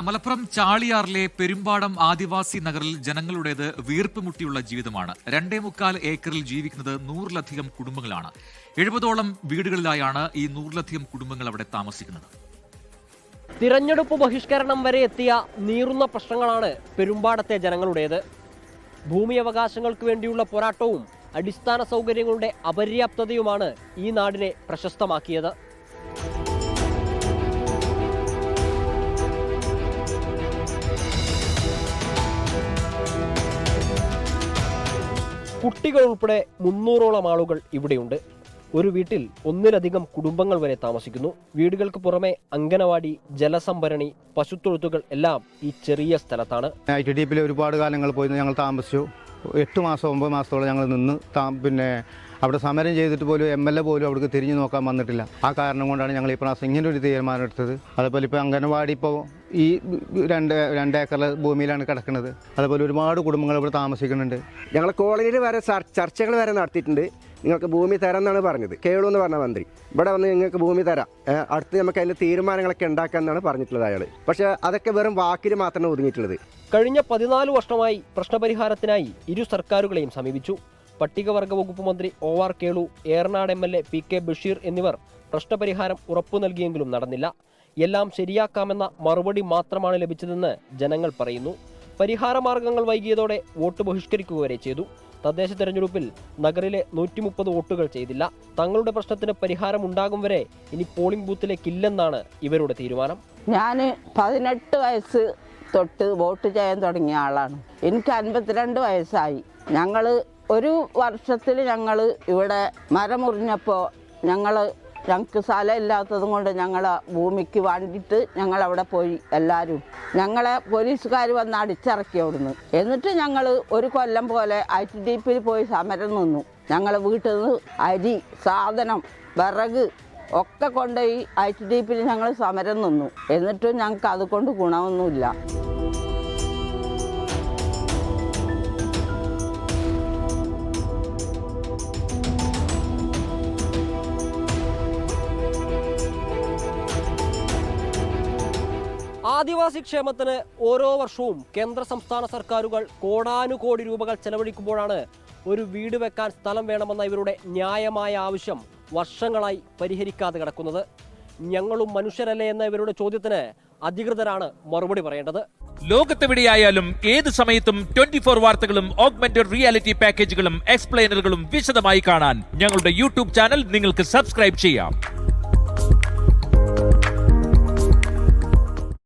മലപ്പുറം ചാളിയാറിലെ പെരുമ്പാടം ആദിവാസി നഗറിൽ ജനങ്ങളുടേത് വീർപ്പുമുട്ടിയുള്ള ജീവിതമാണ്. 2.25 ഏക്കറിൽ ജീവിക്കുന്നത് 100-ലധികം കുടുംബങ്ങളാണ്. 70ഓളം വീടുകളിലായാണ് ഈ 100-ലധികം കുടുംബങ്ങൾ അവിടെ താമസിക്കുന്നത്. തിരഞ്ഞെടുപ്പ് ബഹിഷ്കരണം വരെ എത്തിയ നീറുന്ന പ്രശ്നങ്ങളാണ് പെരുമ്പാടത്തെ ജനങ്ങളുടേത്. ഭൂമി അവകാശങ്ങൾക്ക് വേണ്ടിയുള്ള പോരാട്ടവും അടിസ്ഥാന സൗകര്യങ്ങളുടെ അപര്യാപ്തതയുമാണ് ഈ നാടിനെ പ്രശസ്തമാക്കിയത്. കുട്ടികൾ ഉൾപ്പെടെ 300ഓളം ആളുകൾ ഇവിടെയുണ്ട്. ഒരു വീട്ടിൽ ഒന്നിലധികം കുടുംബങ്ങൾ വരെ താമസിക്കുന്നു. വീടുകൾക്ക് പുറമെ അംഗനവാടി, ജലസംഭരണി, പശുത്തൊഴുത്തുകൾ എല്ലാം ഈ ചെറിയ സ്ഥലത്താണ്. ITDP ഒരുപാട് കാലങ്ങൾ പോയി ഞങ്ങൾ താമസിച്ചു. 8 മാസം 9 മാസത്തോളം ഞങ്ങൾ നിന്ന് പിന്നെ അവിടെ സമരം ചെയ്തിട്ട് പോലും MLA പോലും അവിടേക്ക് തിരിഞ്ഞു നോക്കാൻ വന്നിട്ടില്ല. ആ കാരണം കൊണ്ടാണ് ഞങ്ങൾ ഈ പ്രാവശ്യം ഇങ്ങനെ ഒരു തീരുമാനം എടുത്തത്. അതുപോലെ ഇപ്പോൾ അംഗനവാടി ഇപ്പോൾ ഈ 2 ഏക്കർ ഭൂമിയിലാണ് കിടക്കുന്നത്. അതുപോലെ ഒരുപാട് കുടുംബങ്ങൾ ഇവിടെ താമസിക്കുന്നുണ്ട്. ഞങ്ങൾ കോളനിയിൽ വരെ ചർച്ചകൾ വരെ നടത്തിയിട്ടുണ്ട്. നിങ്ങൾക്ക് ഭൂമി തരാം എന്നാണ് പറഞ്ഞത്. കേളു എന്ന് പറഞ്ഞ മന്ത്രി ഇവിടെ വന്ന് നിങ്ങൾക്ക് ഭൂമി തരാം, അടുത്ത് നമുക്ക് അതിൻ്റെ തീരുമാനങ്ങളൊക്കെ ഉണ്ടാക്കാമെന്നാണ് പറഞ്ഞിട്ടുള്ളത് അയാൾ. പക്ഷേ അതൊക്കെ വെറും വാക്കിൽ മാത്രമാണ് ഒതുങ്ങിയിട്ടുള്ളത്. കഴിഞ്ഞ 14 വർഷമായി പ്രശ്നപരിഹാരത്തിനായി ഇരു സർക്കാരുകളെയും സമീപിച്ചു. പട്ടികവർഗ വകുപ്പ് മന്ത്രി OR Kelu, Eranad MLA PK Basheer എന്നിവർ പ്രശ്നപരിഹാരം ഉറപ്പു നൽകിയെങ്കിലും നടന്നില്ല. എല്ലാം ശരിയാക്കാമെന്ന മറുപടി മാത്രമാണ് ലഭിച്ചതെന്ന് ജനങ്ങൾ പറയുന്നു. പരിഹാര മാർഗങ്ങൾ വൈകിയതോടെ വോട്ട് ബഹിഷ്കരിക്കുക വരെ ചെയ്തു. തദ്ദേശ തെരഞ്ഞെടുപ്പിൽ നഗറിലെ 130 വോട്ടുകൾ ചെയ്തില്ല. തങ്ങളുടെ പ്രശ്നത്തിന് പരിഹാരം ഉണ്ടാകും വരെ ഇനി പോളിംഗ് ബൂത്തിലേക്കില്ലെന്നാണ് ഇവരുടെ തീരുമാനം. ഞാൻ 18 വയസ്സ് തൊട്ട് വോട്ട് ചെയ്യാൻ തുടങ്ങിയ ആളാണ്. എനിക്ക് 52 വയസ്സായി. ഞങ്ങൾ ഒരു വർഷത്തിൽ ഞങ്ങൾ ഇവിടെ മരം മുറിഞ്ഞപ്പോൾ ഞങ്ങൾക്ക് സ്ഥലം ഇല്ലാത്തതും കൊണ്ട് ഞങ്ങൾ ഭൂമിക്ക് വേണ്ടിയിട്ട് ഞങ്ങളവിടെ പോയി. എല്ലാവരും ഞങ്ങളെ പോലീസുകാർ വന്ന് അടിച്ചിറക്കി അവിടുന്ന്. എന്നിട്ട് ഞങ്ങൾ ഒരു കൊല്ലം പോലെ ITDP പോയി സമരം നിന്നു. ഞങ്ങൾ വീട്ടിൽ നിന്ന് അരി, സാധനം, വിറക് ഒക്കെ കൊണ്ടുപോയി ITDP ഞങ്ങൾ സമരം നിന്നു. എന്നിട്ടും ഞങ്ങൾക്ക് അതുകൊണ്ട് ഗുണമൊന്നുമില്ല. ആദിവാസി ക്ഷേമത്തിന് ഓരോ വർഷവും കേന്ദ്ര സംസ്ഥാന സർക്കാരുകൾ കോടാനുകോടി രൂപകൾ ചെലവഴിക്കുമ്പോഴാണ് ഒരു വീട് വെക്കാൻ സ്ഥലം വേണമെന്ന ഇവരുടെ ന്യായമായ ആവശ്യം വർഷങ്ങളായി പരിഹരിക്കാതെ കിടക്കുന്നത്. ഞങ്ങളും മനുഷ്യരല്ലേ എന്ന ഇവരുടെ ചോദ്യത്തിന് അധികൃതരാണ് മറുപടി പറയേണ്ടത്. ലോകത്തെവിടെയായാലും ഏത് സമയത്തും 24 വാർത്തകളും ഓഗ്മെന്റഡ് റിയാലിറ്റി പാക്കേജുകളും എക്സ്പ്ലെയിനറുകളും വിശദമായി കാണാൻ ഞങ്ങളുടെ YouTube ചാനൽ നിങ്ങൾക്ക് സബ്സ്ക്രൈബ് ചെയ്യാം.